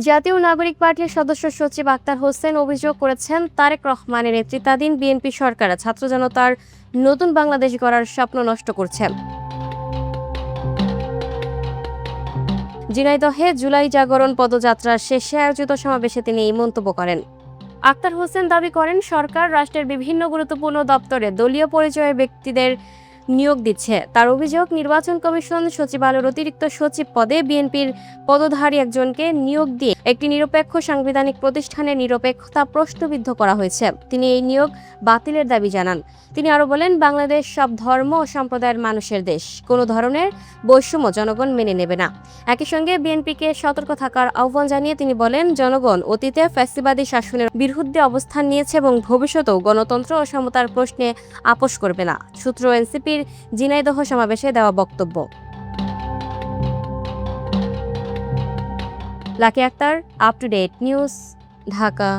জাতীয় নাগরিক পার্টির সদস্য সচিব আক্তার হোসেন অভিযোগ করেছেন, তারেক রহমানের নেতৃত্বাধীন বিএনপি সরকার ছাত্র জনতার নতুন বাংলাদেশ গড়ার স্বপ্ন নষ্ট করছে। ঝিনাইদহে জুলাই জাগরণ পদযাত্রার শেষে আয়োজিত সমাবেশে তিনি এই মন্তব্য করেন। আক্তার হোসেন দাবি করেন, সরকার রাষ্ট্রের বিভিন্ন গুরুত্বপূর্ণ দপ্তরে দলীয় পরিচয়ের ব্যক্তিদের নিয়োগ দিচ্ছে। তার অভিযোগ, নির্বাচন কমিশন সচিবালয়ের অতিরিক্ত সচিব পদে বিএনপির পদধারী একজনকে নিয়োগ দিয়ে একটি নিরপেক্ষ সাংবিধানিক প্রতিষ্ঠানের নিরপেক্ষতা প্রশ্নবিদ্ধ করা হয়েছে। তিনি এই নিয়োগ বাতিলের দাবি জানান। তিনি আরো বলেন, বাংলাদেশ সব ধর্ম ও সম্প্রদায়ের মানুষের দেশ, কোনো ধরনের বৈষম্য জনগণ মেনে নেবে না। একই সঙ্গে বিএনপিকে সতর্ক থাকার আহ্বান জানিয়ে তিনি বলেন, জনগণ অতীতে ফ্যাসিবাদী শাসনের বিরুদ্ধে অবস্থান নিয়েছে এবং ভবিষ্যতেও গণতন্ত্র ও সমতার প্রশ্নে আপোষ করবে না। সূত্র এনসিপির ঝিনাইদহ সমাবেশে দেওয়া বক্তব্য। Lucky Akter, up to date news, Dhaka.